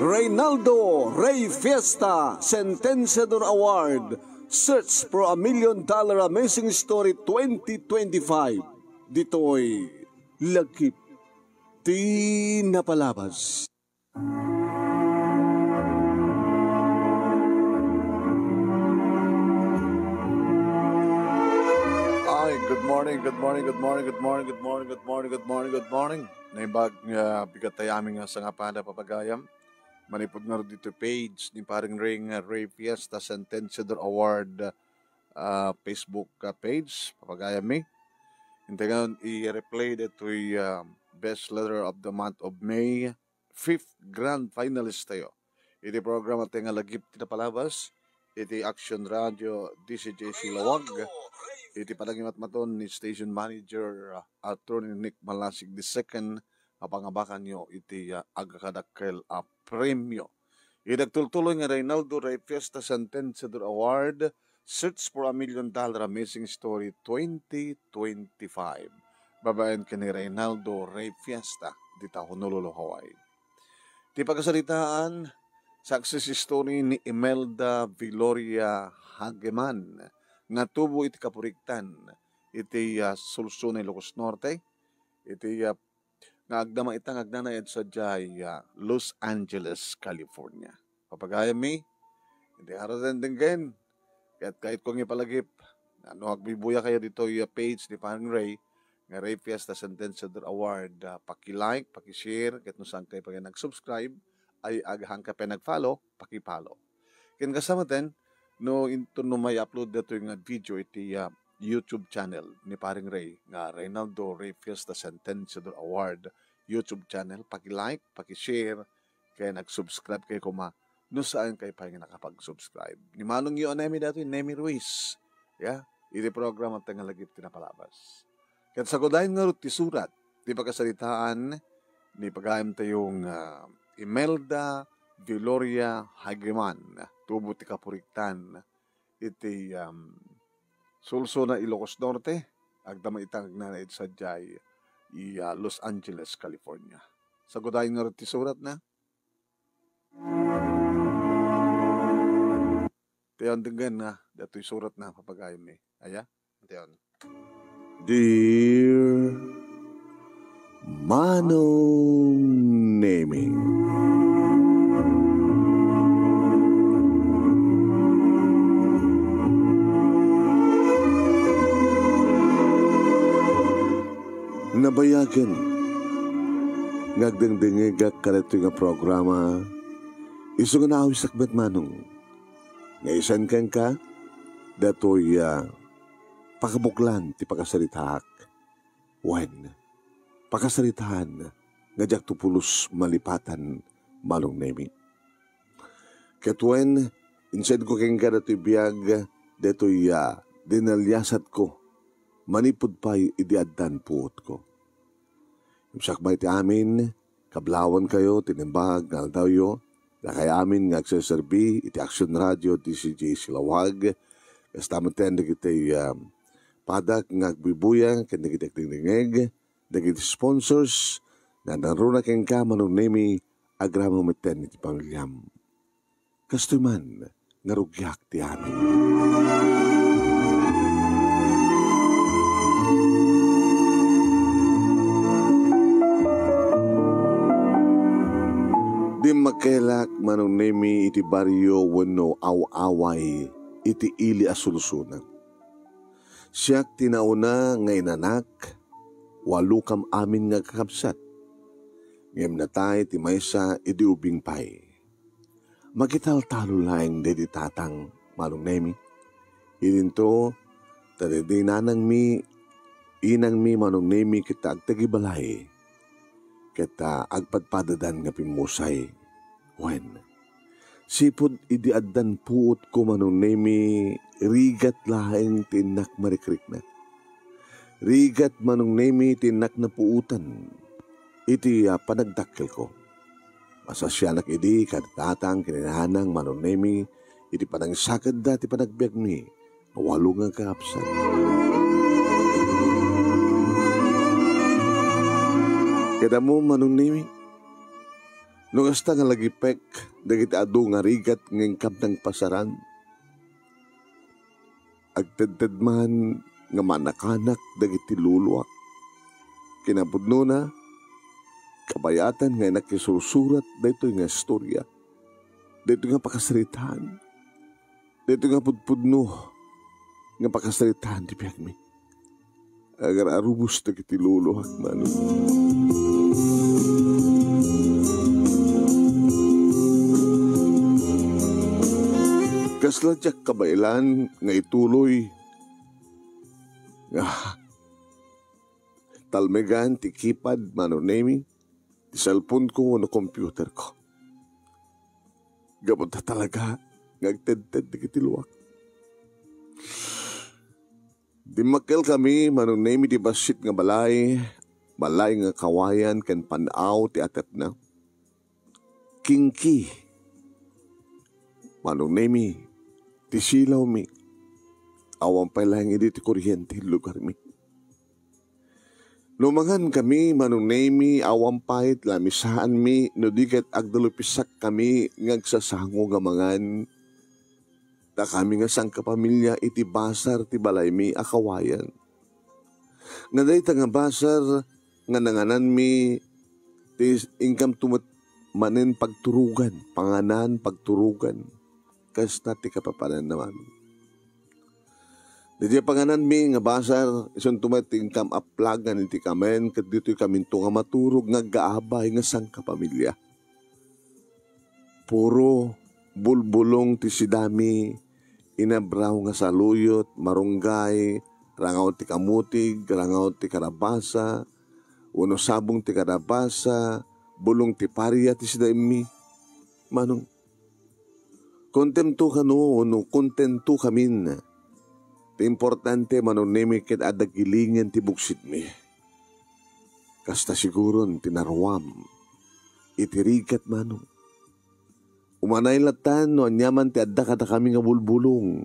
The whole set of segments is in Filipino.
Reynaldo Rey Fiesta Sentenciador Award, Search for a $1 Million Amazing Story 2025. Dito'y Lagip Di Napalabas. Good morning. Naibag bigat tayo aming sa nga pada papagayam. Manipod nga dito page ni paring Ray Fiesta Sentenciador Award Facebook page. Papagayam mi. Hindi nga i-replay dito Best Letter of the Month of May. 5th Grand Finalist tayo. Iti program at nga lagip tinapalabas. Iti Action Radio DCJ Silawag. Iti padagimat maton ni Station Manager Attorney Nick Malasig II apangabakan nyo iti agakadakkel premyo. Idagtultuloy nga Reynaldo Rey Fiesta Sentenciador Award, Search for a $1 Million Amazing Story 2025. Babayan ka ni Reynaldo Rey Fiesta dita Honolulu, Hawaii. Di pagkasalitaan, success story ni Imelda Viloria Hageman nga tubo iti kapuriktan iti Sulsuna, Ilocos Norte, iti nga agdama itang agnanayad sa jay Los Angeles, California. Papagayam mi, hindi harasan din kahit kong ipalagip, agbibuya kayo dito yung page ni Paring Ray, nga Ray Fiesta Sentenciador Award, paki-like, paki-share, kahit nung saan kayo pag nag-subscribe, ay aghang ka pa nag-follow, paki-follow. Kaya kasama din, no into no may upload dito yung video iti YouTube channel ni Paring Ray nga Reynaldo Rey Fiesta Sentenciador Award YouTube channel. Paki-like, paki-share, kaya nag-subscribe kayo kuma no saan kayo pa yung nakapag-subscribe. Ni Manong yun nemi dito yung Nemi Ruiz. Yeah? Iti program at nga lagip tinapalabas. Kaya sa kudahin nga ti surat, di pagkasalitaan ni pagayam tayong Imelda Viloria Hageman, tubo ti kapuriktan iti Sulsuna, Ilocos Norte, agdama itang nagnanaid sa jay Los Angeles, California. Sa gudahin nga ti surat na tiyan dinggan na dato'y surat na papagayam ni aya tiyan. Dear Manong Nemi, nabayagan ngagdengdengeg kanato nga programa iso nga naawis sakbet manong nga isan kang ka datoy pakabuklan ti pakasalitaak when pakasalitahan nga jak tupulos malipatan Manong Nemi katwen instead ko keng ka datoy biyag datoy dinalyasat ko manipod pa'y idiaddan puot ko. Imsakbay ti amin, kablawan kayo, tinimbag, naldawyo, na kaya amin nga agsaserbi, iti Action Radio, DCJ Silawag, kastamang ten, nagitay padak, nga agbibuyang, kanagitay tingtingeg, nagitay sponsors, na naruna keng ka, Manong Nemi, agramo meten iti pamilyam. Kastoy man, narugyak ti amin. Di makelak Manong Nemi iti baryo wenno awaway iti ili asulusunan. Siyak tinauna nga inanak, walukam amin nga kakabsat. Ngem natay ti maysa iti ubing pay. Magital-talo laeng dedi tatang Manong Nemi. Ilinto, tadidinanang inang mi Manong Nemi kita agtagibalay. Kita agpadpadadan nga pimusay. When? Sipod idiaddan puot ko Manong Nemi, rigat laeng tinak marikrik na. Rigat Manong Nemi tinak na puutan. Iti panagdakkel ko. Masasyanak idi kadatang kininahanang Manong Nemi, iti panangsakad dati panagbiag mi, awalo nga kaapsan. Kada mo manong nimi. Nung hasta nga lagipek, dagiti adu nga rigat ng kap ng pasaran. Agtedted man nga manakanak dagiti luluak. Kinapudno na, kabayatan nga nakisusurat dito nga istorya. Dito nga pakasaritaan. Dito nga pudpudno nga pakasaritaan di piyag mi. Agar arubos dagiti luluak manong. Kasladyak kabailan nga ituloy nga talmegan ti keypad manonemi ti cellphone ko no computer ko. Gamot na talaga ngagted-ted di kitiluak. Dimakil kami manonemi ti basit nga balay nga kawayan ken panaw ti atep na. Kingki manonemi ti silaw mi, awang pailang hindi ti kuryente lugar mi. Lumangan kami, manunay awang pahit, lamisaan mi, no digat agdalupisak kami, ngagsasango nga mangan. Da kami nga sang kapamilya, iti basar ti balay mi, akawayan. Nga day nga basar, nga nanganan mi, ti ingkam tumat manin pagturugan, panganan pagturugan. Kasta ti kapapanan naman. Di panganan mi nga basar, isun tumating kam aplagan iti kamen, kat dito'y kaminto nga maturog, nga gaabay nga sang kapamilya. Puro bulbulong ti sidami, inabraw nga saluyot, marunggay, rangaw ti kamutig, rangaw ti karabasa, uno sabong ti karabasa, bulong ti pariya ti sidami. Manong, kontento ka no, kontento kamin. Ti importante manonemi ket adagilingen ti buksit mi. Kasta siguron tinarwam. Itirikat manong. Umanay latan no anyaman ti adda kada kami nga bulbulong.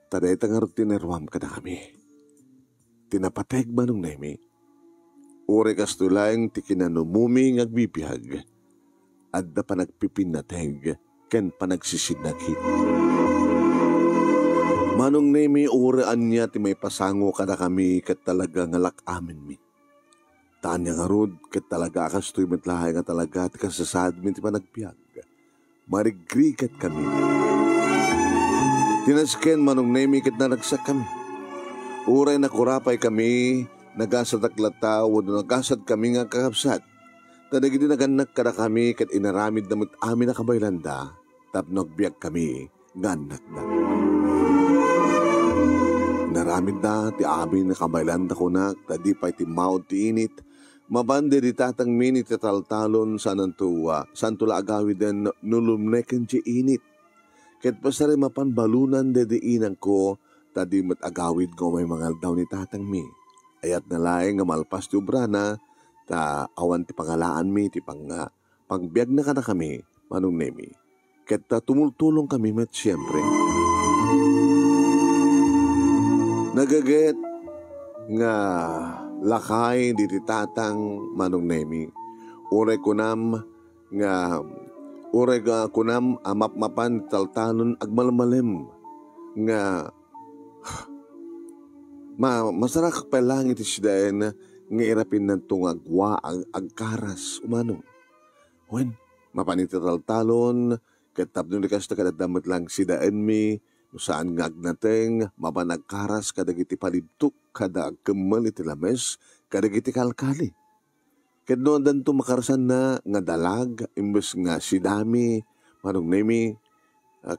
Taday tangar tinarwam kada kami. Tinapateg manong nemi. Ure kastulayang ti kinanumumi ngagbibihag. Adda pa nagpipinateg ken panagsisinagit. Manong nemi uraan niya ti may pasango kada kami kat talaga ngalak amin mi. Tanya nga rod kat talaga akas to'y matlahay nga talaga ti kasasad mi ti panagpiyag. Marigrikat kami. Tinasken manong nemi kat naragsak kami. Uray na kurapay kami, nagasad aklata o nagasad kami nga kakapsat. Tanagin din naganak kada kami kat inaramid na amin na kabaylanda, tapnog biyak kami ganak na. Naramid na ti amin na kabaylanda ko na, tadi pa iti maud ti init, mabande di tatang minit ti taltalon santula agawid den nulumneken ti init. Ket pasare mapanbalunan dedi inang ko, tadi mat agawid ko may mangal daw ni tatang mi. Ayat na laeng nga malpas ti ubrana, ta awan ti pangalaan mi, ti pangbiag na kada kami, manong nemi. Ket tumultulong kami met siyempre. Nagaget nga lakay di tatang manong nemi. Uray kunam amap-mapan taltanon agmalmalem nga masarak pa lang iti sidaen nga irapin ng tungagwa agkaras umano. Wen, mapanititaltalon, katap nung likas na kadadamot lang sidaen mi, saan nga agnateng, mabanagkaras kadagiti palibtuk, kada agkemal iti lames, kadagiti kalkali. Ket no danto makarasan na nga dalag, imbes nga sidami, manong nemi,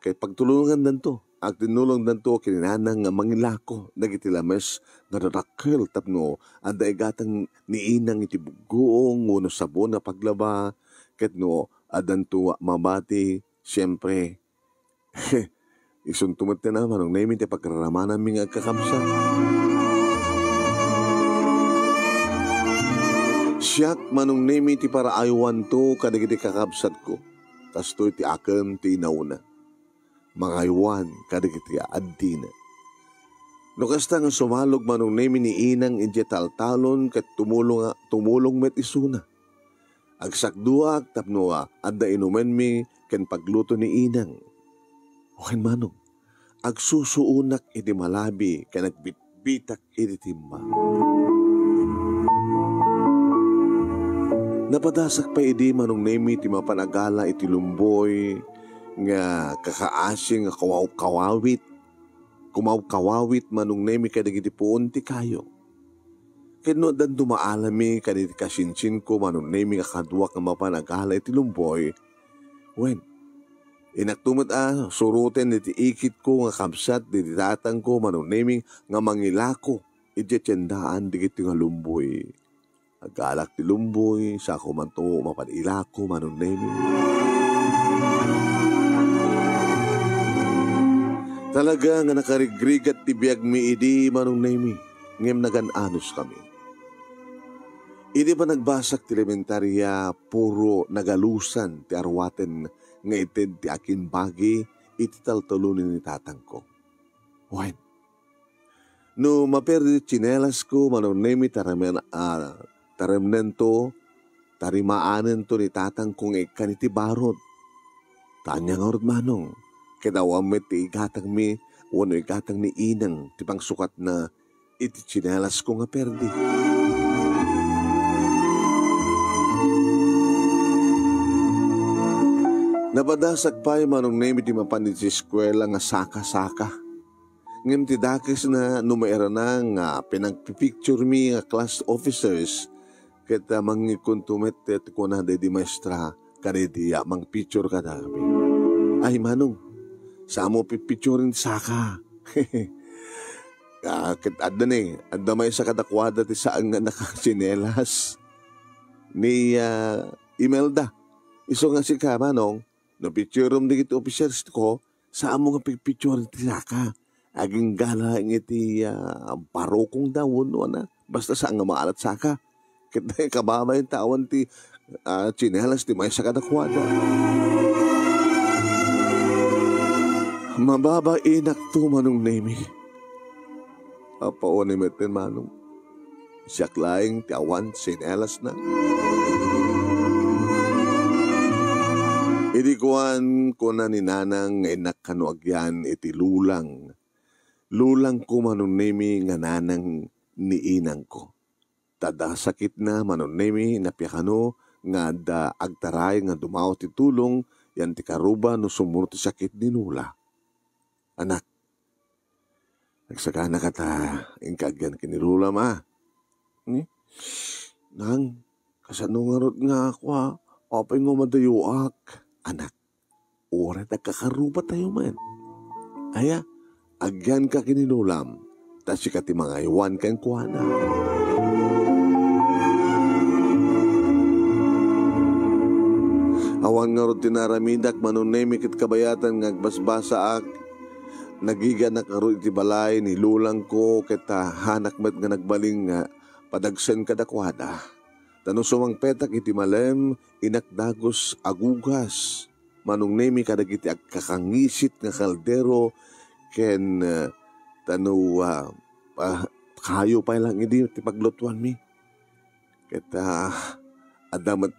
kay pagtulungan danto. Ang tinulong danto kininanang nga mangilako dagiti lames nga rarakkel tapno anda igatang niinang iti bugoong uno sabon na paglaba ket no adanto mabati siyempre isuntumat na naman ang naimin ti pagkaramanan mi nga agkakamsa. Siyak manong naimin ti para aywan to kadagiti kakabsat ko kasto iti akem ti inauna. Mga iwan kadagiti adina. No kasta nga sumalog manong nemi ni inang iti taltalon ket tumulong met isuna. Agsakduak tapnoa adda inumen mi ken pagluto ni inang. Oken manong, agsusuunak iti malabi ken nagbitbitak iti timba. Napadasak pa idi manong nemi ti mapanagala iti lumboy nga kakaasing nga kumawkawawit manong nemi kadagiti puon ti kayo. Keno dan dumaalami kaditi kasinsin ko manong nemi nga kaduak nga mapanagala iti lumboy. Wen, inaktumot suruten iti ikit ko nga kamsat iti tatang ko manong nemi nga mangilako iti tiyendaan digiti nga lumboy. Agalak ti lumboy, sa ako man to mapanilako manong nemi. Talaga nga nakarigrigat ti biyag mi idi manong nemi, ngem nagananos kami. Idi ba nagbasak ti elementarya, puro nagalusan ti arwaten nga ited ti akin bagi, iti taltalunin ni tatang ko. Wen, no maperdi tsinelas ko manong nemi tarimaanen to ni tatang kong ikan iti barod. Tanya nga orod manong, kinawamit ti igatang mi, wano igatang ni inang, ti pangsukat na iti tsinelas ko nga perdi. Napadasak pa yung manong nemi ti mapanit si eskwela nga saka-saka. Ngem ti dakis na numaira na nga pinagpipicture mi nga class officers kita mangikuntumet ti kuna di maestra kanidi mang picture ka dami. Ay manong, sa mo pipicturein saka. Adda may sa kadakwada ti saan nga nakasinelas ni Imelda. Iso nga si ka manong, no picture di kiti officers ko, saan mo nga pipicturein ti saka. Aging gala iti parokong dawon na basta saan nga maalat saka. Kita kababa yung tawan ti tsinelas ti may sa kadakwada. Mababa inak to manong nemi. Apaon ni metin manong. Siyak laing ti awan tsinelas na. Idi kuan ko na ni nanang inak kanuagyan iti lulang. Lulang ko manong nemi nga nanang ni inang ko. Tada sakit na manong nemi napiyakano nga da agtaray nga dumaw ti tulong yan ti karuba no sumuro ti sakit ni nula. Anak, nagsagana ka ta ingkagyan kinilula ma. Nang, kasano nga rot nga ako opay nga madayuak. Anak, orat agkakaruba tayo man. Aya, agyan ka kininulam, tas si kati mga iwan kang kuwana. Awan nga ron tinaramidak manunemi kit kabayatan nga agbasbasa ak, nagiga na karo iti balay ni lulang ko kita hanak met nga nagbaling nga padagsen kadakwada. Tano sumang petak iti malem, inakdagos agugas, manong nemi kadagiti agkakangisit nga kaldero, ken kayo pa lang hindi ti paglutuan mi. Kita adamat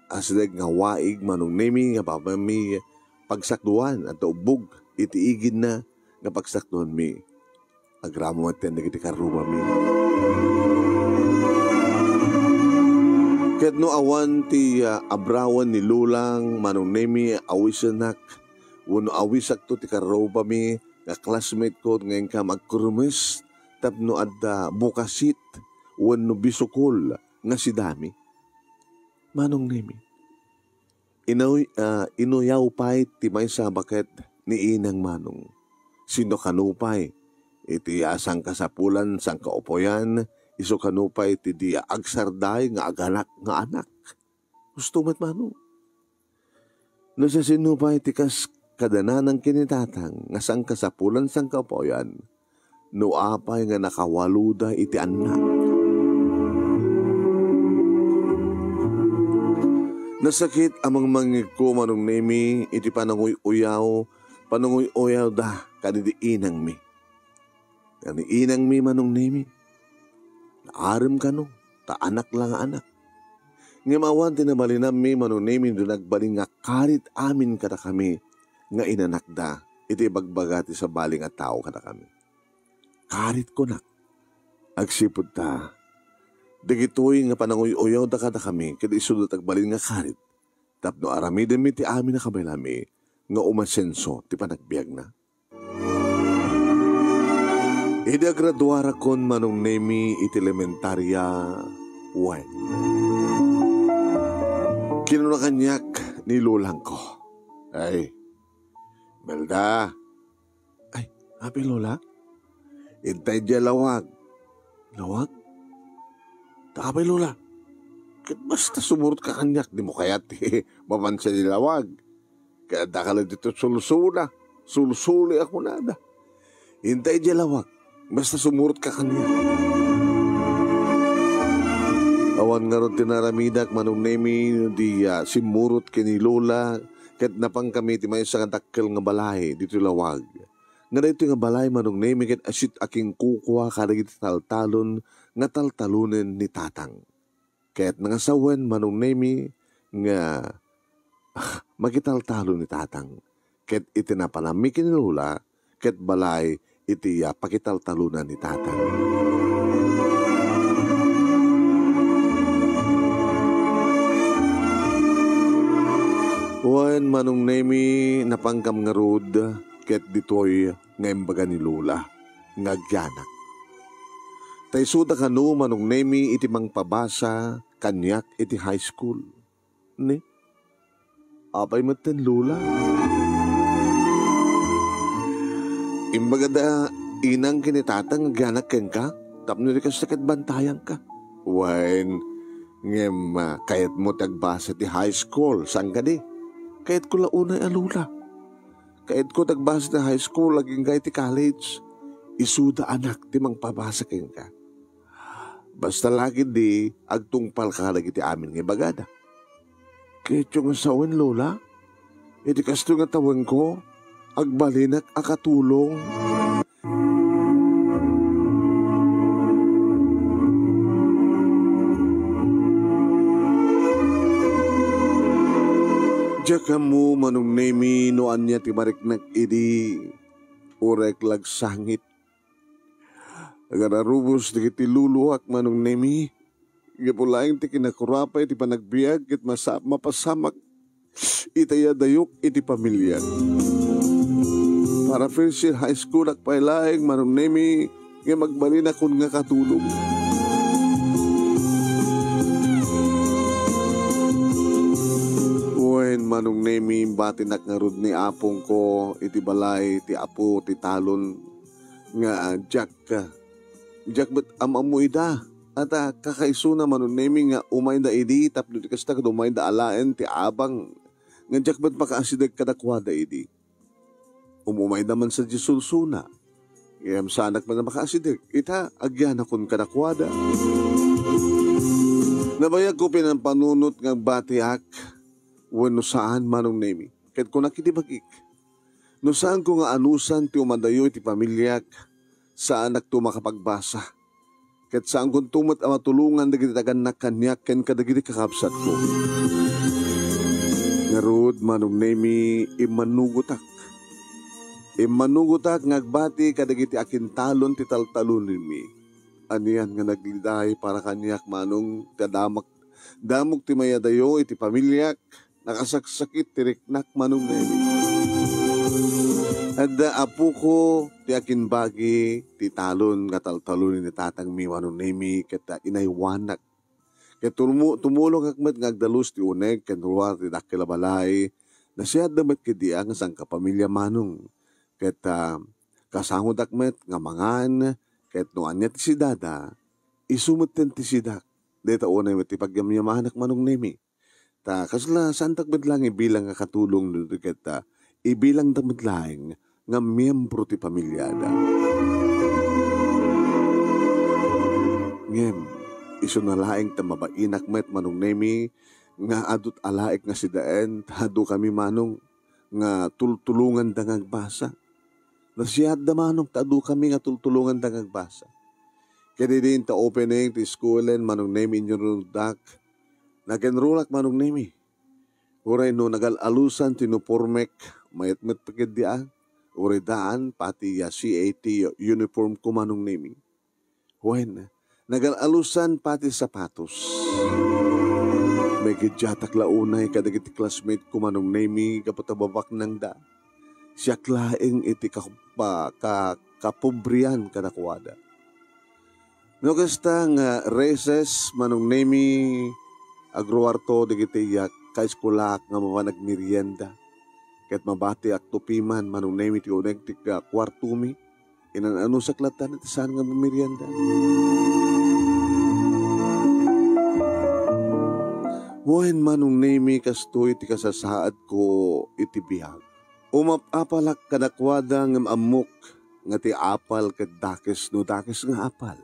asdeg nga waig manong nemi nga papami pagsakduan at ubog iti igid na nga pagsakduan mi. Agramo at yan nagiti karuba mi. Ket no awan ti abrawan ni lulang manong nemi awisanak wano awisak to ti karuba mi nga classmate ko ngayon ka magkurmes tapno adda bukasit wano bisukol nga si dami. Manong nemi, inuyaw pa'y ti may sabaket ni inang manong. Sino kanupay, iti asang kasapulan, sang kaupoyan, iso kanupay ti di agsarday nga agalak nga anak. Gusto mat manong. No sa sinupay ti kas kadananang kinitatang, nga sang kasapulan, sang kaupoyan, no apay nga nakawaluda iti anak. Nasakit amang mangig ko manong nemi, iti pananguy-uyaw da kanidi inang mi. Ani inang mi manong nemi. Naaram ka no, ta anak lang anak. Ngayon tinabalinam mi manong nemi do nagbaling nga karit amin kada kami nga inanak da. Iti bagbagati sa baling at tao kada kami. Karit ko na. Agsipod ta. Dagitoy nga pananguy-uyaw da kada kami kada isulot agbalin nga karit. Tapno aramidin mi ti amin na kabaylami nga umasenso ti panagbiag na. Ida graduara kon manong nemi iti elementarya when. Kinunakanyak ni lulang ko. Ay, Melda. Ay, happy lola? Intay dya lawag. Lawag? Takapay lola. Kit basta sumurot ka kanyak, di mo kaya ti mapansin ni lawag. Kaya dakala dito sulusula. Sulusuli ako nada. Intay dya lawag. Basta sumurot ka kanyak. Awan nga ron tinaramidak manong nemi di simurot kini lola. Ket napang kami ti may isang dakkel nga balay dito lawag. Nga dito nga balay manong nemi ket asit aking kukwa kadagit taltalon nga taltalunen ni tatang. Ket nangasawen manong nemi nga magitaltalon ni tatang. Ket itinapalami kini lola ket balay iti pakitaltalunan ni tatang. Wan manong nemi napangkam nga rod ket ditoy nga imbaga ni Lola nga agyanak. Taysuda kanu manong nemi iti mangpabasa kanyak iti high school. Ni? Apay maten Lola? Imbaga da inang kinitatang agyanak ken ka? Tapno di ka sakit bantayan ka? Wan ngem kayat mo tagbasa ti high school. Saan ka di? Kahit ko launay alula. Kahit ko tagbasa na high school, laging kahit ti college, isuda anak, ti mang pabasa kayo ka. Basta lagi di, agtungpal ka lagi ti amin nga bagada. Kahit yung asawan, lola, iti kasto nga tawan ko, agbalinak akatulong. Diya mo manong nemi noan niya ti mariknak idi urek lag sangit. Agararubos ti kiti luluak manong nemi. Gapulaing ti kinakurapay ti panagbiag ket mapasamak itaya dayok iti pamilya. Para first year high school ak pailaing manong nemi nga magbalin akon nga katulong. Manong nemi batinak nga rod ni apong ko iti balay ti apo ti talon nga Jack bet amamoy da at kakaiso na manong nemi nga umay da idi tapno ti kasta umay da alaen ti abang nga Jack bet makaasidag kadakwada idi umumay da man sa jisulsuna ngayam sanak man na makaasidag ita agyan akon kadakwada nabayag ko pinampanunot nga batiak no saan manong nemi. Kahit ko nakitibagik. No saan ko nga anusan ti umadayo iti pamilyak saan nagto makapagbasa. Kahit saan kong tumot ang matulungan dagiti taganak kanyak ken kadagiti kakabsat ko. Ngarod manong nemi imanugutak. Imanugutak ngagbati kadagiti akin talon ti taltalunin mi. Aniyan nga nagliday para kanyak manong damok ti mayadayo iti pamilyak. Nakasaksakit tiriknak manong nemi. Adda apo ko ti akin bagi ti talon nga taltalunin ni tatang mi manong nemi ket inaywanak. Ket tumulong akmet nga agdalus ti uneg ken ruar ti dakkel balay na siya damet kedi ang sang kapamilya manong. Ket kasangod akmet nga mangan ket no anya ti sidada isumot ten ti sidak. Deta unay met ti pagyamyamanak manong nemi. Ta kasla santak bedlang ibilang nga katulong dito ket ibilang damedlaeng nga miyembro ti pamilyada. Ngem isu na laeng ta mabainak met manong nemi nga adut alaik nga sidaen tado kami manong nga tultulungan da ngagbasa. Nasiyad da manong taadu kami nga tultulungan da ngagbasa. Kaya din ta opening ti schoolen manong name inyo dak. Nagenrulak manong name. Uray no nagalalusan tinupormek mayat-met pagid diyan. Uray daan pati CAT uniform ko manong name. When nagalalusan pati sapatos. May gidyatak launay kadagiti classmate ko manong name kapatababak nang da. Siya klaeng iti kapobrian kanakwada. No kasta nga recess manong name agruwarto digiti yak kaiskulak nga mamanag merienda. Ket mabati ak tupiman manong name ti uneg ti kwartumi. Inanano sa klatan at saan nga merienda. Wen manong name kastoy ti kasasaad ko iti bihag. Umapapalak kadakwada ng amok nga ti apal ket dakes no dakes nga apal.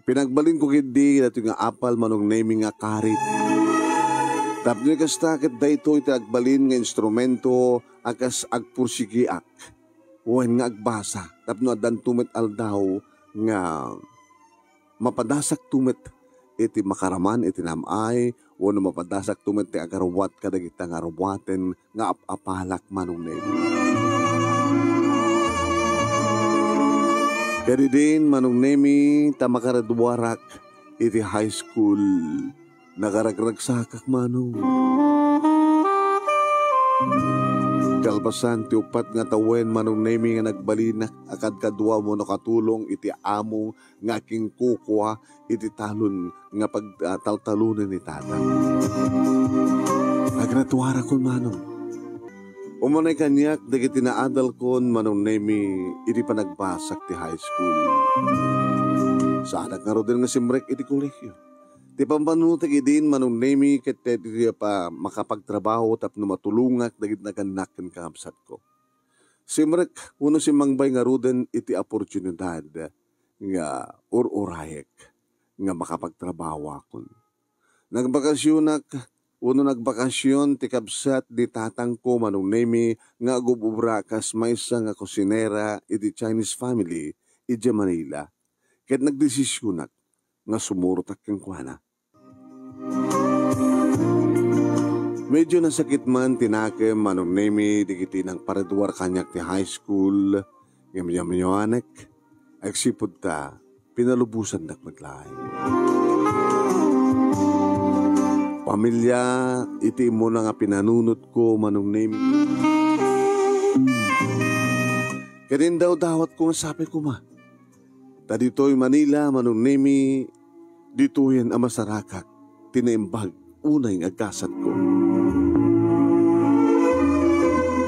Pinagbalin ko kidi dati nga apal manong naming nga karit. Tapos kasta ket dayto iti agbalin nga instrumento akas agpursigiak. Wen nga agbasa. Tapos no adan tumet aldaw nga mapadasak tumet iti makaraman iti namay. Wano mapadasak tumet ti agarwat kadagita nga arwaten nga apalak manong nemi. Kaya din manong nemi tamakaradwarak iti high school nagaragragsakak manong. Kalbasan ti upat nga tawen manong nemi nga nagbalinak akad kadwa mo nakatulong iti amo nga aking kukwa iti talon nga pagtaltalunan ni tata. Agratwara kon manong. Umunay kanyak dagiti naadal kon manong nemi iti panagbasak ti high school. Sadak nga rodin nga simrek iti kolekyo. Ti pampanutik idin manong nemi ket ti pa makapagtrabaho tapno matulungak dagit naganak ken kaamsat ko. Simrek uno si mangbay nga rodin iti oportunidad nga urayek nga makapagtrabaho akon. Nagbakasyonak uno nagbakasyon ti kabsat di tatang ko manong nemi nga agububra kas maysa nga kusinera iti Chinese family iti Manila. Ket nagdesisyonak nga sumurutak keng kuana. Medyo nasakit man tinakem manong nemi digiti ng paradwar kanyak ti high school yamyamanyawanek agsipod ta pinalubusan dak maglaing. Pamilya iti mo na nga pinanunot ko manong nemi. Kadin daw dawat ko nga sabi ko ma. Tadito'y Manila manong nemi dituhin ang masarakak tinaimbag unay nga gasat ko.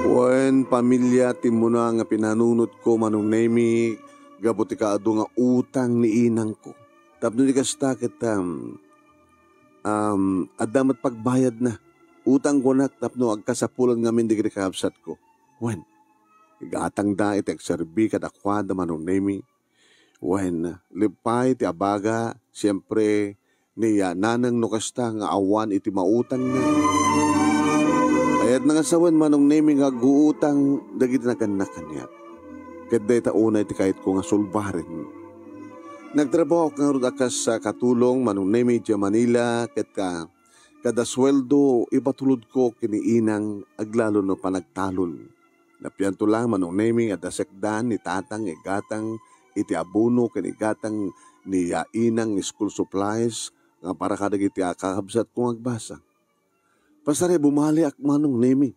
Wen pamilya timuna nga pinanunot ko manong nemi gabuti kaado nga utang ni inang ko. Tapno di kasta kita adamat pagbayad na. Utang ko nak tapno agkasapulan ngamin di kiti kaabsat ko. Wen igatang da iti agserbi kadakwada manong nemi. Wen lipay ti abaga siyempre niya nanang nukasta nga awan iti mautang na. Ayat nga sawan manong nemi nga guutang dagiti naganakan niya. Ket day taunay ti kahit ko nga sulbarin. Nagtrabaho nga rod akas sa katulong manong nemi di Manila ket kada sweldo ipatulod ko kiniinang aglalo no panagtalon. Napianto lang manong nemi at dasekdan ni tatang igatang iti abono kanigatang ni inang school supplies nga para kadagiti kakabsat kong agbasa. Pasare bumali ak manong nemi.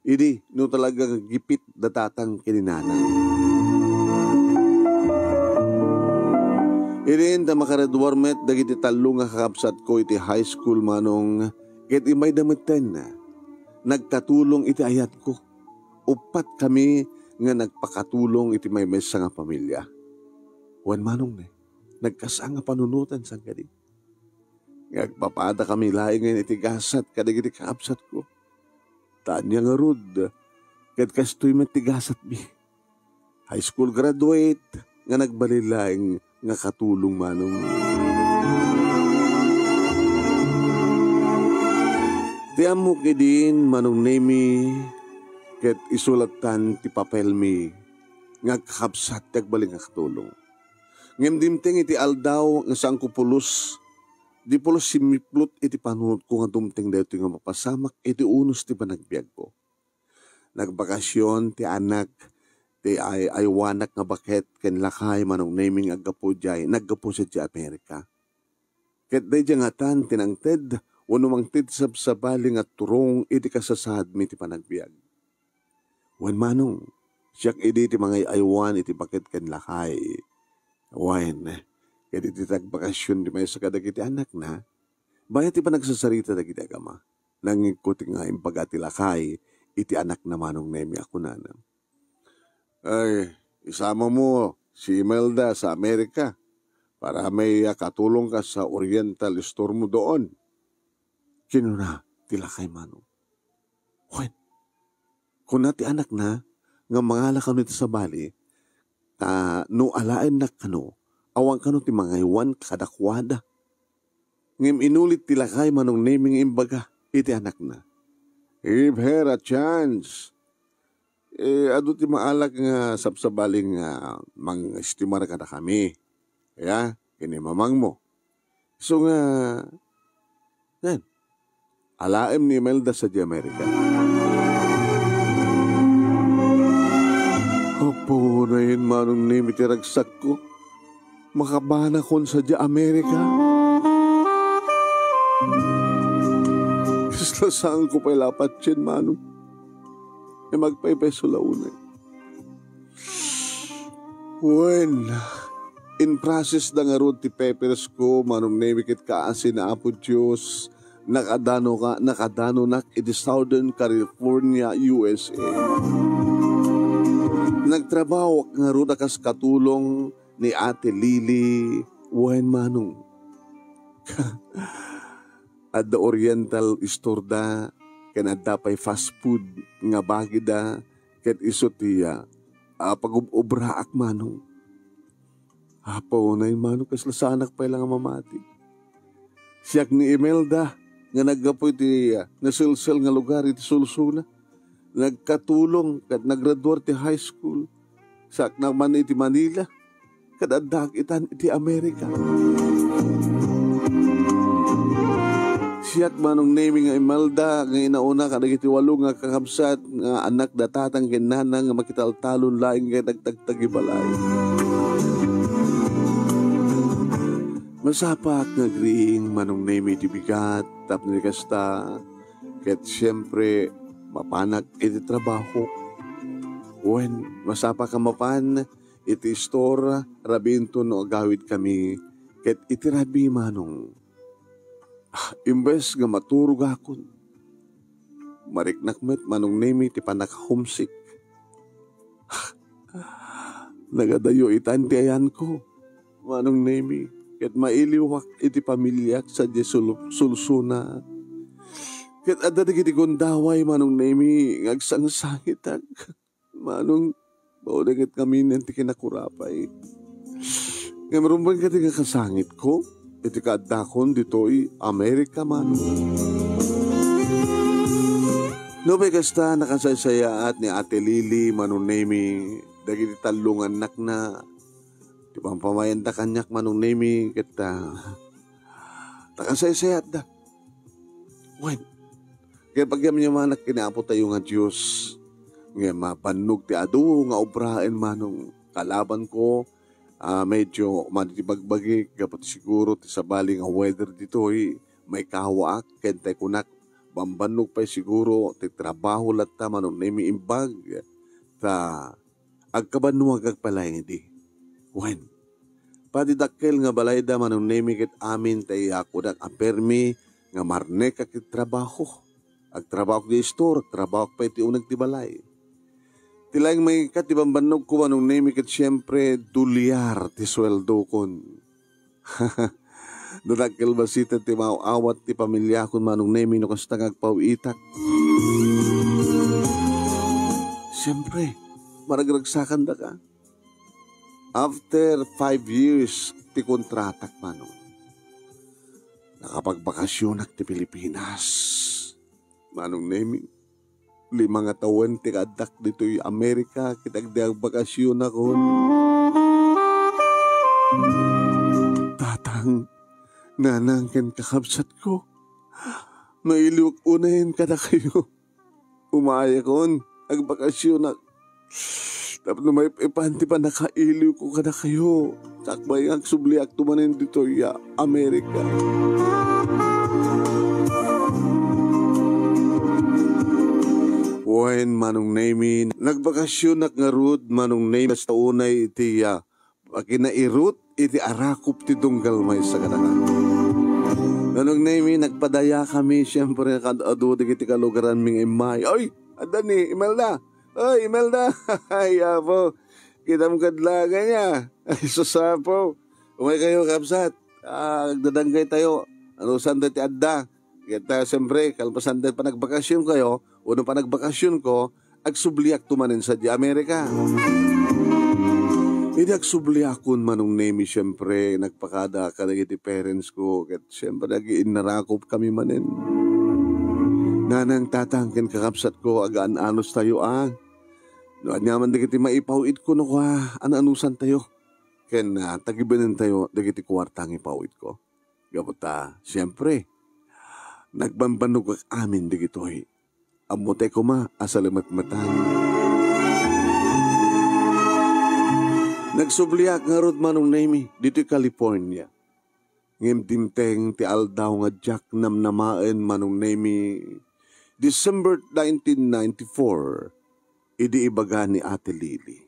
Idi no talaga gipit datatang kininanang. Irin ta makaradwarmet dagiti talo nga kakabsat ko iti high school manong ket imay dameten na. Nagkatulong iti ayat ko. Upat kami nga nagpakatulong iti may mesa nga pamilya. Wan manong ne, nagkasa nga panunutan sang kadi. Ngagpapada kami laing ngayon iti gasat kadagiti kaabsat ko. Tanya nga rod, ket kastoy matigasat mi. High school graduate nga nagbalilaing nga katulong manong. Tiyan mo kidin manong nemi ket isulatan ti papel mi nga kakabsat tagbaling nga katulong. Ngem dimteng iti aldaw nga saan ko pulos, di pulos simiplot iti panunod ko nga dumteng dito nga mapasamak iti unos ti panagbiag ko. Nagbakasyon ti anak, ti aywanak nga baket ken lakay manong naming aggapo jay, naggapo sa di Amerika. Ket day jangatan tinangted, wano mangtid sabsabali nga turong iti kasasad mi ti panagbiag. Wan manong, siyak iti ti mga aywan iti baket ken lakay. Wan, ket iti tagbakasyon di may sa kadagiti anak na, bayat ti pa nagsasarita dagiti agama. Nangikuti nga impagati lakay, iti anak na manong nemi ako na. Ay, isama mo si Imelda sa Amerika para may katulong ka sa Oriental Store mo doon. Kinuna, tila kay manong. Wen, kung nati anak na, nga mangala ka nito sa bali, no alain na kano, awang kano ti mga iwan kadakwada. Ngem inulit tila kay manong naming imbaga, iti anak na. Give her a chance. Ado ti maalak nga sabsabaling mang-estimar ka na kami. Kaya, kinimamang mo. So nga, yan, alaim ni Imelda sa di Amerika. Opo na yun manong nimi tiragsak ko. Makabana kon sa di Amerika. Islasaan ko pa'y lapat yan manong. E magpaypeso launay. When, in process da nga road ti papers ko, manong nemikit kaasin na apo Diyos, nakadano nak iti Southern California, USA. Nagtrabaho nga road akas katulong ni Ate Lily, when manong. At the Oriental Store da, ken adda pay fast food nga bagi da, ket iso tiya, pag-ubraak manong. Apo na yung manong kaslasanak pa lang mamati. Siyak ni Imelda, nga naggapoy ti nasilsel nga lugar iti Sulsuna, nagkatulong kat nagraduar ti high school, sak naman iti Manila, kat addag itan iti Amerika. Siyak manong naming nga Imelda, nga inauna ka nagiti walo nga kakabsat, nga anak datatang kinana nga makitaltalon laing kay nagtagtagibalay. Masapak nga griing manong nami iti bigat, tapos kasta, ket siyempre mapanak iti trabaho. When masapak ka mapan, iti store, rabinto no agawid kami, ket iti rabi manong. Imbes nga maturog akon, mariknakmet manong nemi ti panak-homesick. Nagadayo itan ti ayan ko, manong nemi, ket mailiwak iti pamilyak sa di sulsuna. Ket adda iti gondaway manong nemi, ngagsangsangitag, manong baudagit kami nanti kinakurapay. Ngamarumban ka ti nga kasangit ko, iti kaadakon dito'y Amerika man. Nubay kasta nakasaysaya ni Ate Lily manunemi dagiti talungan nak na di pampamayan da kanyak manunemi kita nakasaysaya da. Wen, kaya pagyam niya manak kinapo tayo nga Diyos nga mapanug ti adu nga obrahen manong kalaban ko. Medyo matibagbagi kapag siguro ti sabali nga weather dito may kawaak kente kunak bambanog pa siguro ti trabaho latta manong nemi imbag ta agkabanuag agpalay di. When pati dakkel nga balayda manong nemi ket amin tay ako dak apermi nga marne ka kit trabaho. Agtrabaho di store, trabaho pa iti unag ti balay. Tilang may katibambanog ko anong name kat siyempre dulyar ti sweldo kon. Dadakil basita ti mauawat ti pamilya kon manong name no kasta ngagpawitak. Siyempre, maragragsakan da ka. After 5 years ti kontratak manong. Nakapagbakasyon ti Pilipinas. Manong name 5 nga taon ti kadak dito'y Amerika, kitagdag bakasyon ako. Tatang, nanang ken kakabsat ko. Mailiwag unahin ka na kayo. Umaya kon, agbakasyon na. Tapos na may ipanti pa nakailiw ko ka na kayo. Sakbay ang subliak tumanin dito ya Amerika. Wen manong name nagbakasyon nga road manong name sa unay iti pakinairut iti arakop ti tunggal may sa kanakan. Manong name nagpadaya kami siyempre kadado digiti kalugaran ming imay. Oy, adani Imelda. Oy, Imelda. Ay apo. Kita mo kadlaga niya. Ay susapo. Umay kayo kapsat. Nagdadanggay tayo. Ano sanda ti adda. Kita siyempre kalpasan pa nagbakasyon kayo. Uno pa nagbakasyon ko, agsubliak tumanin sa di Amerika. Hindi agsubliakon manong name siyempre, nagpakada ka na iti parents ko, kat siyempre nag-inarakop kami manin. Nanang tatangkin kakapsat ko, agaan-anos tayo Noan naman dagiti maipawid ko no ka, ananusan tayo. Ken tagibanin tayo, dagiti kwartang ipawid ko. Gabuta, siyempre, nagbambanog amin digito'y. Amote ko asalamat-matan. Nagsubliak nga rod manong name dito California. Ngem dimteng ti aldaw nga Jack namnamaen manong name December 1994 idi ibaga ni Ate Lily.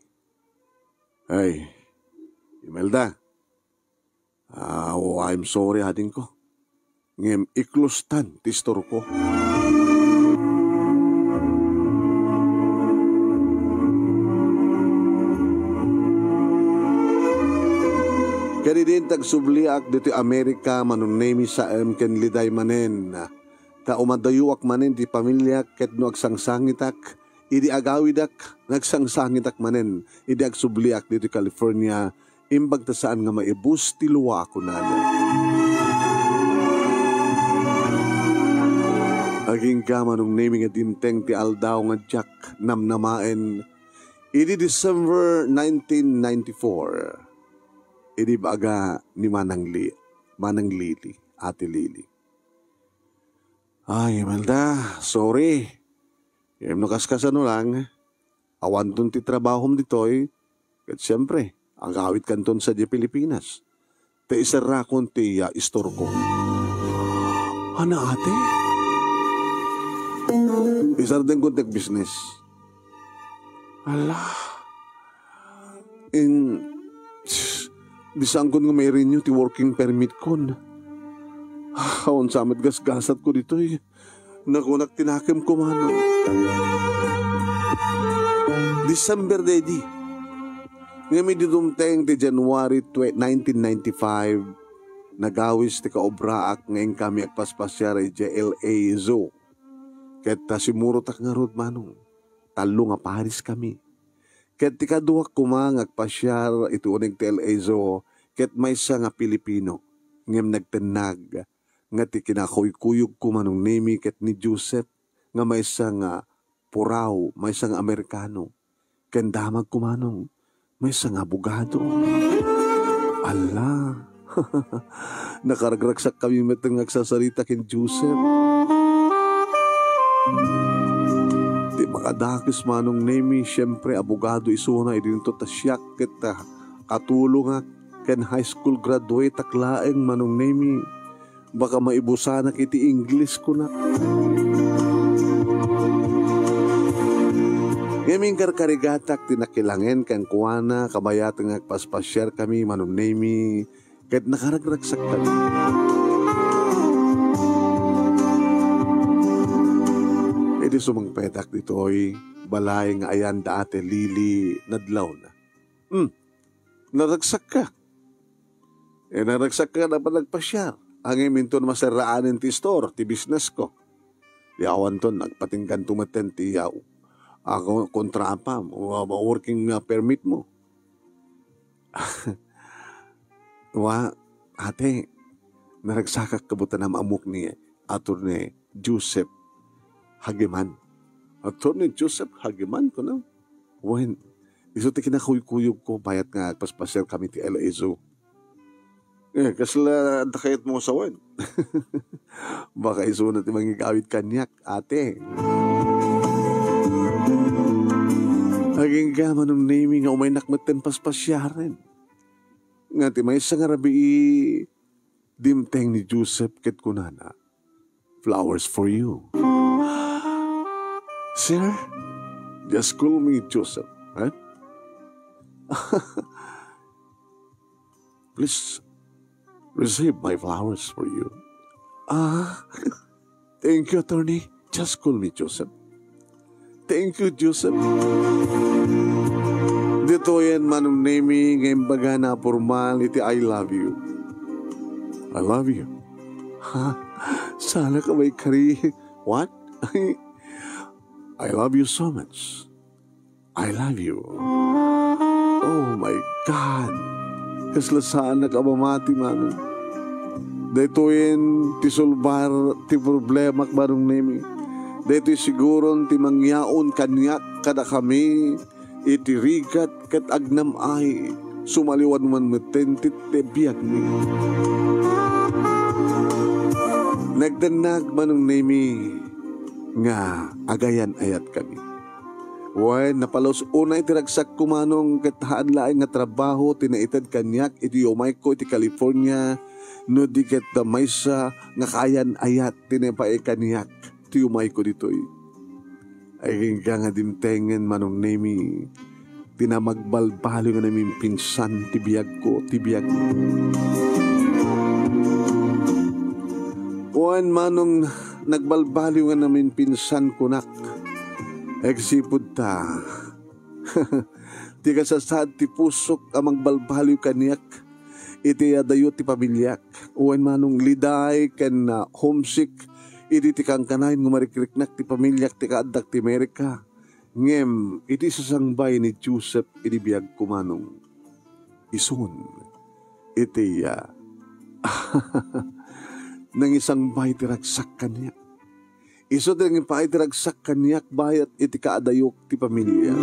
Ay, Imelda. I'm sorry ading ko. Ngem iklustan ti store ko. Kaya din tagsubliak dito Amerika manunemi sa ken liday manen. Ta umadayuak manen di pamilya ket no agsangsangitak. Idi agawidak nagsangsangitak manen. Idi agsubliak dito California. Imbag ta saan nga maibus ti luwa ako nana. Aging ka manunemi nga dinteng ti aldaw nga Jack namnamaen. Idi December 1994. Idi baga ni Manang Lily, Ate Lily. Ay, Imelda, sorry. Nakaskas lang. Awan ton ti trabahom ditoy. At siyempre, ang awit kanton sa di Pilipinas. Te isarakon ti istor ko. Ano ate? Isar din kontek business. Ala. Bisang ko nga may renew ti working permit ko. Haon samat gasgasat ko dito Nakunak tinakim ko mano. December dedi. Nga may didumteng ti January 1995 nagawis ti kaobraak ngayon kami agpaspasyar JLA Zoo. Ket simuro tak nga rod manong. Talo nga Paris kami. Ket ti kaduak kumang agpasyar iti unig ti LA Zoo. Ket may isa nga Pilipino, ngem nagtenag, nga ti kinakuyukuyog ko manong name ket ni Joseph, nga may isa nga Puraw, may isa nga Amerikano, ken damag ko manong, may isa nga abogado. Ala, nakaragragsak kami meteng agsasalita ken Joseph. Di makadakis manong name, siyempre abogado isuna, idinto tasyak ket katulong ken high school graduate taklaeng manong name baka maibusanak iti English ko na. Ngaming karkarigatak tinakilangen kan kuwana kabayat nga paspasyar kami manong name ket nakaragragsak kami. Iti sumangpetak ditoy balay nga ayan da Ate Lily nadlaw na. Naragsak ka. Naragsak ka na pa nagpasyar. Ang iminton masaraanin ti store, ti business ko. Di awan ton, nagpatinggan tumaten ti ako kontrapa mo, working permit mo. Ate, naragsakak kabutan na maamuk ni Atty. Joseph Hageman. Attorney Joseph Hageman ko na. When, iso ti kinakuyukuyog ko, bayat nga, paspasyal kami ti LA Zoo. Kasla, dakayat mo sa wan. Baka iso na ti mangigawit kanyak, ate. Aging gaman ng naming nga umay nakmatan paspasyaren. Nga ti may isang arabi dimteng ni Joseph ket kunana. Flowers for you. Sir, just call me Joseph, right? Please receive my flowers for you. Thank you, attorney. Just call me Joseph. Thank you, Joseph. Dito yan manong naming ngayon baga na formal iti I love you. I love you. Ha? Sana ka may kari. What? I love you so much. I love you. Oh my God. Kaslasaan na kabamati manong. Dito yan ti sulbar ti problema kbarong nemi. Dito siguro ti mangyaon kanyak kada kami iti rigat kat agnam ay sumaliwan man metentit te biag ni. Nagdanag manong nemi nga agayan ayat kami. Wen napalos unay tiragsak kumanong katahan laing nga trabaho tinaitad kanyak iti umay ko iti California no di ket maysa nga kayan ayat tinapae kanyak ti umay ko ditoy. Ay nga dimtengen manong nemi tinamagbalbalo nga namin pinsan tibiyag ko tibiyag. Wen manong nagbalbaliw nga namin pinsan kunak. Eksipod ta. Ti kasasad ti pusok amang balbaliw kaniyak. Iti adayo ti pamilyak. Wen manong liday ken homesick. Iti ti kangkanayin ngumarikiriknak ti pamilyak ti kaadak ti Amerika. Ngem, iti sasangbay ni Joseph iti biyag kumanong. Isun. Iti nang isang bay tiragsak kanyak. Iso din pa tiragsak kanyak bayat iti kaadayok ti pamilya.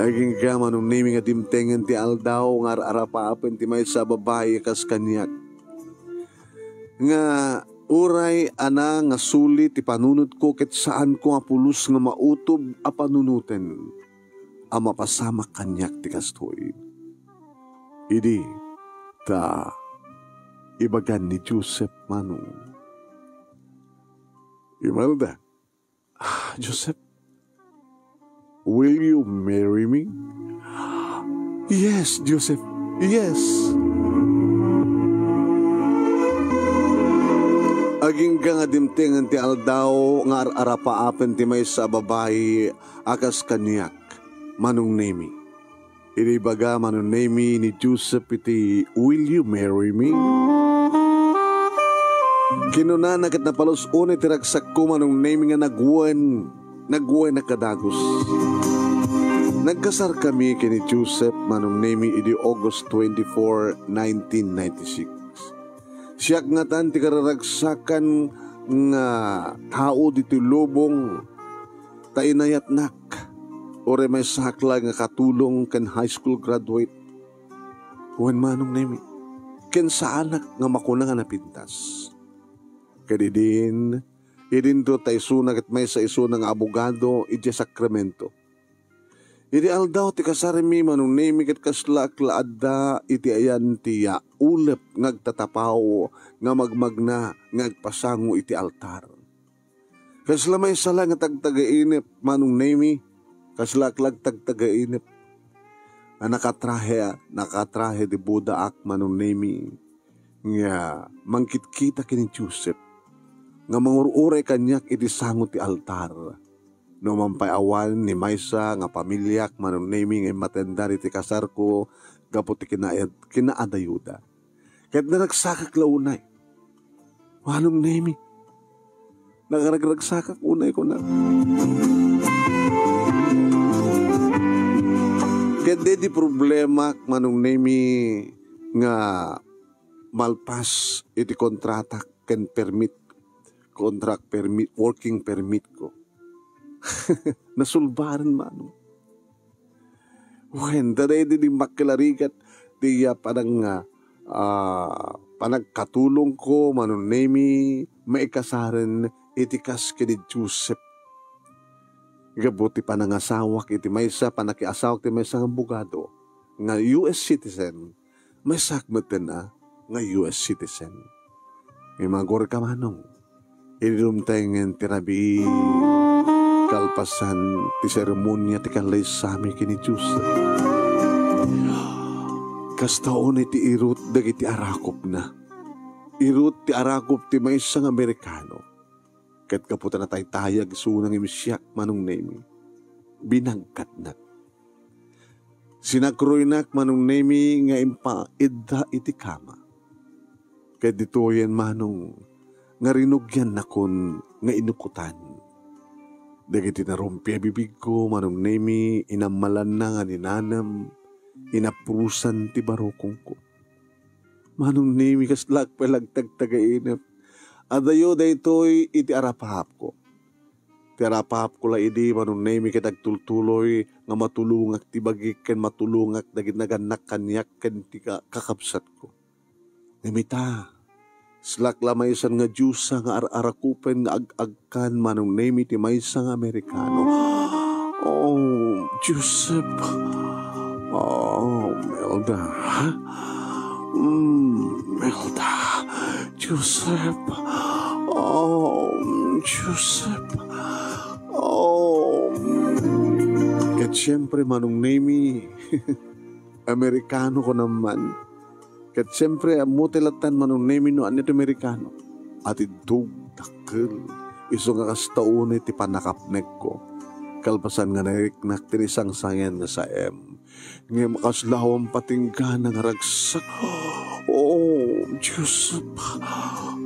Aging gaman ng naming nga dimtengen ti aldaw nga arapaapen ti may sa babae kas kanyak. Nga uray ana nga sulit ti panunod ko ket saan ko nga pulos nga mautob a panunuten a mapasama kanyak ti kastoy. Idi ta ibagan ni Joseph manong. Imelda, Joseph, will you marry me? Yes, Joseph, yes. Aging ka nga dimtingan ti aldaw nga arapaapen ti may sa babae akas kanyak manong nemi. Inibaga manong nemi ni Joseph iti, will you marry me? Kinuna ket napalos unay tiragsak ko manong nemi nga nagwan na kadagos. Nagkasar kami kini Joseph manong nemi idi August 24, 1996. Siyak nga tan ti kararagsakan nga tao dito lubong tainayatnak ore may sakla nga katulong kan high school graduate. Huwan manong nemi ken sa anak nga makuna nga napintas. Kadidin, idin to ta isuna ket may sa isuna nga abogado iti Sacramento. Iti aldaw ti kasarimi manong nemi ket kasla klaadda iti ayan ti ulep ngagtatapaw nga magmagna ngagpasango iti altar. Kasla may sala nga tagtagainip manong nemi kasla klag tagtagainip. Nakatrahe di Buda ak manong nemi nga mangkitkita kini Joseph nga mangururay kanyak iti sango ti altar. No mampayawan ni Maysa nga pamilyak manong nemi nga matendar iti kasar ko gapo ti kinaadayuda. Ket naragsakak launay. Manong nemi. Nagaragsakak unay ko na. Ket di problema manong nemi nga malpas iti kontrata ken permit contract permit, working permit ko. Nasulbaran manong. When daray din makilarikat diya panagkatulong ko manong nemi maikasaran itikas kini Joseph. Gabuti pa nangasawak iti maysa panakiasawak ti maysa nga abogado nga US citizen may sakmeten nga US citizen. May magor ka manong ilumtengen tirabi kalpasan ti seremonya ti kanlay sami kini Joseph. Kastaon iti irut dagiti arakop na. Irut ti arakop ti maysa nga Amerikano. Ket kaputa na taytayag sunang imisyak manong nemi. Binangkat na. Sinakroinak manong nemi nga impa idda iti kama. Ket ditoyen manong nga rinugyan nakon nga inukutan. Dagiti narumpi bibig ko manong nemi inamalan na nga ninanam inaprusan ti barokong ko. Manong nemi kaslak palagtagtagainap. Adayo daytoy iti arapahap ko. Ti arapahap ko la idi manong nemi kitagtultuloy nga matulungak ti bagik ken matulungak dagit naganak kanyak ken ti kakabsat ko. Nemita, slak la maysan nga Diyosa nga arakupen nga ag-agkan manong nemi ti maysa nga Amerikano. Oh, Joseph. Oh, Melda. Melda. Joseph. Oh, Joseph. Oh. Ket siyempre manong nemi, Amerikano ko naman. Ket siyempre mutilatan manong nemi no anito Amerikano. At idug dakkel. Iso nga kastaon iti panakapnek ko. Kalpasan nga nariknak tinisang sangen nga sa Nga makaslawang patinggan nga ragsak. Oh, Joseph.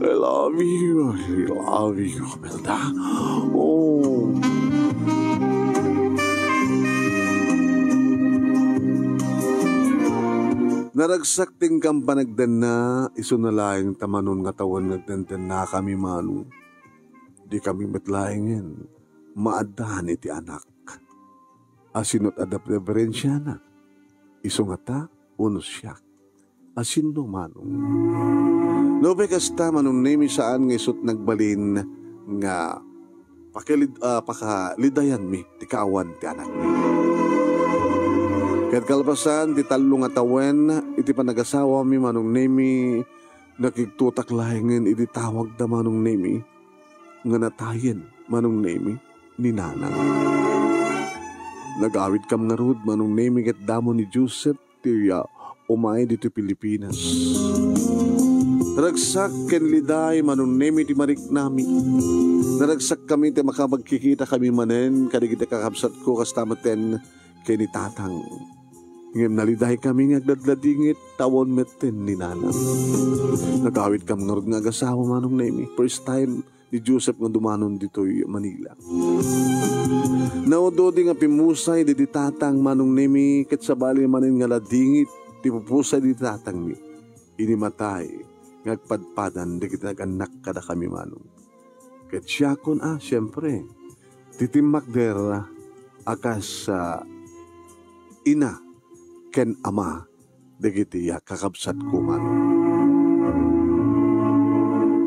I love you. I love you, Melda. Oh. Naragsak ting kang panagdan na iso na laing tamanon nga tawan nagdandan na kami manu. Di kami matlaingin. Maadahan iti anak. Asinot adap reverensya na. Iso nga ta, unos siya. Asin no manong. Lobe kasta manong nemi saan nga isot nagbalin nga pakalidayan mi ti kaawan ti anak mi. Ket kalpasan ti tallo nga tawen iti panagasawa mi manong nemi nakigtutak lahingen iti tawag da manong nemi nga natayen manong nemi ni nanang. Nagawid kam nga rod manong nemi ket damo ni Joseph ti umay dito Pilipinas. Naragsak ken liday manong nemi ti marik nami. Naragsak kami ti makabagkikita kami manen kadigiti kakabsat ko kastamaten kay ni tatang. Ngem naliday kami nga agdadladingit tawon meten ni nanang. Nagawid kam nga rod nga agasawa manong nemi. First time ni Joseph nga dumanon dito'y Manila. Naudodi nga pimusay di tatang manong nemi ket sabali manen nga ladingit ti pupusay di tatang mi. Inimatay ngagpadpadan di kita naganak kada kami manong. Ket siya kon siyempre titimak der akas ina ken ama dagiti kakabsat ko manong.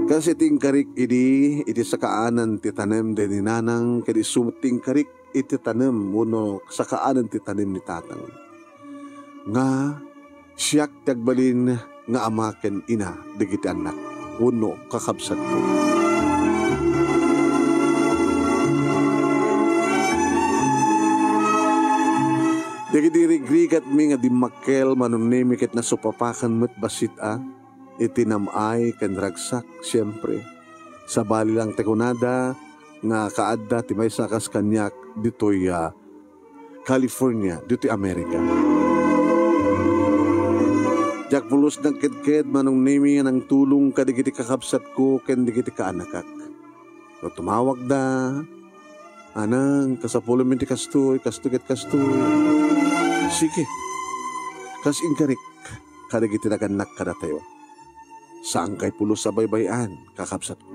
Kasi tingkarik iti sakaanan ti tanem de ni nanang kadi sutingkarik iti tanem uno sakaanan ti tanem ni tatang. Nga siyak tagbalin nga ama ken ina dagiti anak uno kakabsat ko. Dagiti rigrigat mi nga dimakkel manong nemi ket nasupapakan met basit itinamay ken ragsak siyempre. Sabali lang tekunada nga kaadda ti maysa kas kanyak ditoy California, ditoy Amerika. Jak pulos ng kedked manong nemi nga nang tulong kadigiti kakabsat ko ken digiti kaanakak. No tumawag da, anang kasapulo minti kastoy, kastuget kastoy. Sige, kas inkarik kadigiti naganak kada tayo. Saan kay pulos sa baybayan kakabsat ko.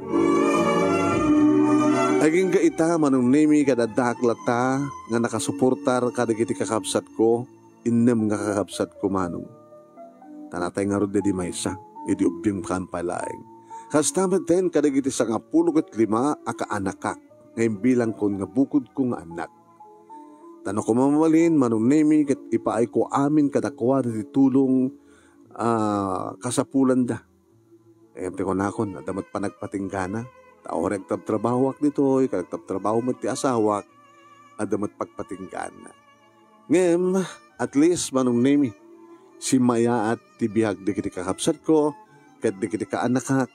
Aging gaita manungnimi kadadaklata nga nakasuportar kadagiti kakabsat ko, innem nga kakabsat ko manong. Tanatay nga rod di maysa, iti ubing kampalaeng. Kastamat din kadagiti sa nga 15 aka anakak, ngayon bilang kon nga bukod ko nga anak. Tano ko mamamalin, manungnimi kat ipaay ko amin kadakwa di tulong kasapulan da. Ente ko nakon, adamat pa nagpatinggana. Tao rektab trabaho ak dito, rektab trabaho mo ti asawak, adamat pagpatinggana. Ngem, at least manungnimi, si Maya at tibihag di kiti kakapsat ko, kat di kiti kaanakak,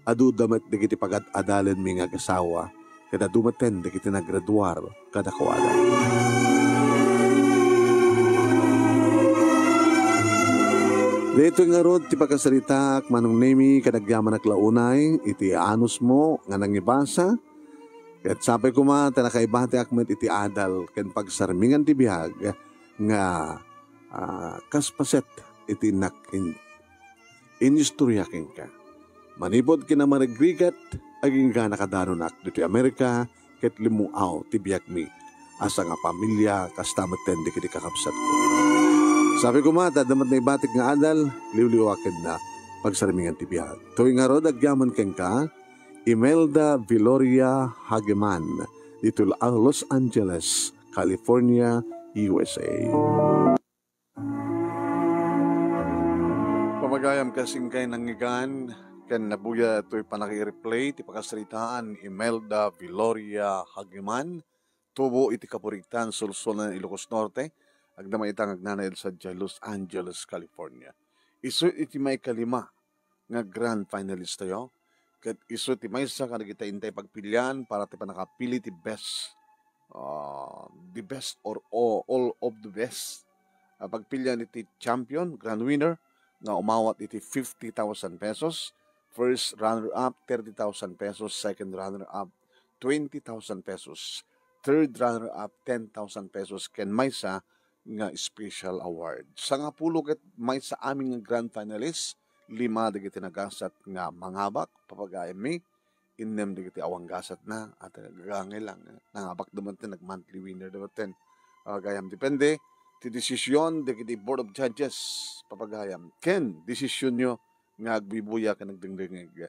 adu damat di kiti pagat-adalan mi nga kasawa, kada dumaten di kiti nagraduar kada kawala. Dito nga rod, ti pagkasaritak, manungnimi, kadagyaman naklaunay, iti anus mo, nga nangibasa, kat sapay kuma, tanakaibati akmet iti adal, ken pagsarmingan ti bihag, nga kaspaset, iti inistoryakin ka. Manipod kinamaragrigat, aging ka nakadaronak dito Amerika, ket limuaw, ti bihag mi, asa nga pamilya, kastameten, di kiti kakapsat ko. Sabi ko mata, damat na ibatik nga adal, liwliwakin na pagsarimingan tibiyag. Tuwing nga rod, agyaman keng ka, Imelda Viloria Hageman, dito Los Angeles, California, USA. Pamagayam kasing kay nangigan, ken nabuya ito'y panaki-replay, ti pakasaritaan Imelda Viloria Hageman, tubo iti kapuritan, sulsulan ng Ilocos Norte, agdamay itang agnanayal sa Los Angeles, California. Isu iti may kalima nga grand finalist tayo. Kat isu iti may sa kanagita intay pagpilian para ti panakapili ti best, the best or all of the best. Pagpilian iti champion, grand winner, nga umawat iti 50,000 pesos. First runner-up, 30,000 pesos. Second runner-up, 20,000 pesos. Third runner-up, 10,000 pesos. Ken may sa nga special award. Sa nga pulo ket may sa aming nga grand finalist, 5 digiti nagasat nga mangabak, papagayam mi, innem digiti awang gasat na, at gagangay lang, nangabak dumantin, nag-monthly winner dumantin. Papagayam, depende, ti desisyon, digiti board of judges, papagayam. Ken, desisyon nyo, nga agbibuya ka nagdingdingig.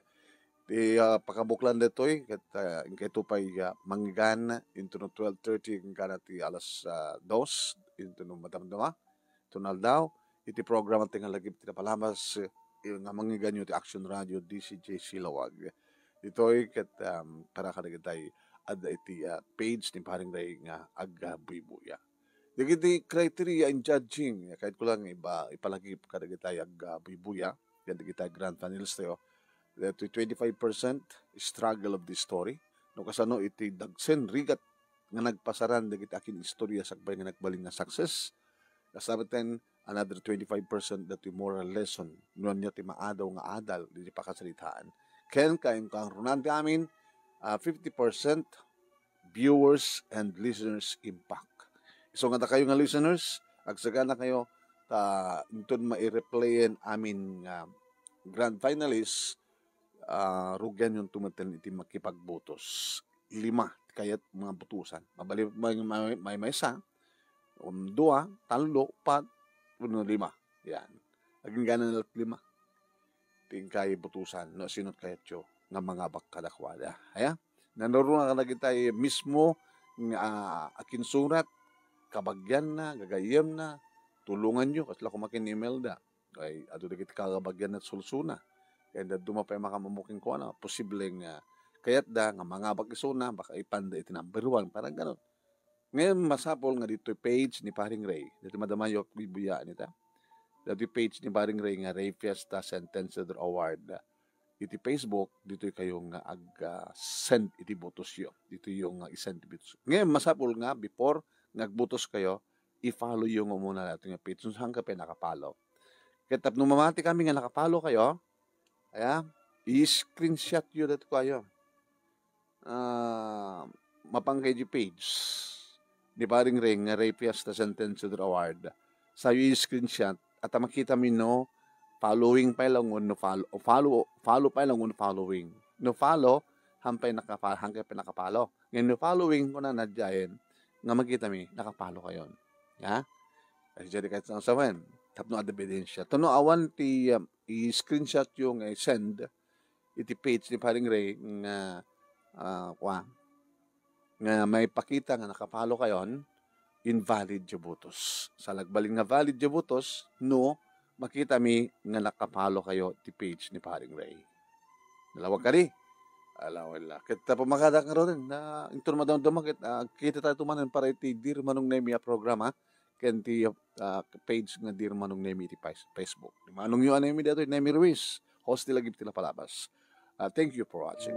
Ti pakabuklan ditoy, ket ito pa'y manggan, into no 12:30, kaya ti alas 2, ito no madamdama, tunal daw, iti program at tingal lagi tinapalamas, nga mangiganyo ti Action Radio, DCJ Silawag. Ito'y kat para kadagitay ad iti page ni paring day nga agbibuya. Digiti criteria in judging, kahit ko lang ipalagip kadagitay agbibuya, yan digitay grand finalist tayo, ito 25% struggle of the story. No kasano iti dagsen rigat nga nagpasaran dagiti akin istorya sakbay nga nagbaling nga success. Kasabitan another 25% that the moral lesson nuan niya ti maadaw nga adal di pakasalitaan. Ken kayong kang runan ti amin 50% viewers and listeners impact. So nga kayo nga listeners, agsagana kayo ta inton mai-replayen amin grand finalist, rugyan yung tumaten iti makipagbotos. 5 kayat mga butusan. Mabali may isa, 2, 3, 4, 5. Yan. Aging ganan na 5. Tingkay butusan. No, sinot kayat yo nga mga bakkadakwada. Aya? Nanurungan ka na kita mismo akin surat, kabagyan na, gagayem na, tulungan nyo. Kasla kumakin ni Imelda. Ay, ato na kita kakabagyan at sulsuna. Kaya na dumapay makamamuking ko na, posibleng kayat da nga mga bakisuna, baka ipanda iti number 1, parang ganon. Ngayon, masapol nga dito page ni Paring Ray. Dito madamayok bibuya nita. Dito page ni Paring Ray nga Ray Fiesta Sentenced Award. Iti Facebook, dito kayong send iti botos yo. Dito yung isend botos. Ngayon, masapol nga, before nagbotos kayo, i-follow yung muna natin yung page. Saan ka pa nakapalo? Kaya tap nung mamati kami nga nakapalo kayo, kaya, i-screenshot yun dito kayo. Mapangkay di page ni Paring Ring nga Ray Fiesta Sentenced Award. Sa i-screenshot at makita mi no following pa lang no follow pa lang no following. No follow hanggang nakapalo. Ngayon, following ko na nadyayin, nga magkita mi, nakapalo kayon. Ya? Kasi jadi kahit sa sawen, tapno ada ebidensya. Tuno awan ti i-screenshot yung send, iti page ni Paring Ray, nga, nga may pakita nga nakapalo kayon, invalid yung butos. Sa lagbalin nga valid yung butos, no, makita mi nga nakapalo kayo ti page ni Paring Ray. Nalawag ka rin. Wala. Kita pumakada ka rin na ito naman kita tayo tumanan para iti Dear Manong Nemi programa ken ti page nga Dear Manong Nemi ti Facebook. Manong yung Nemi dito, Nemi Ruiz. Host nila gipti na palabas. Thank you for watching.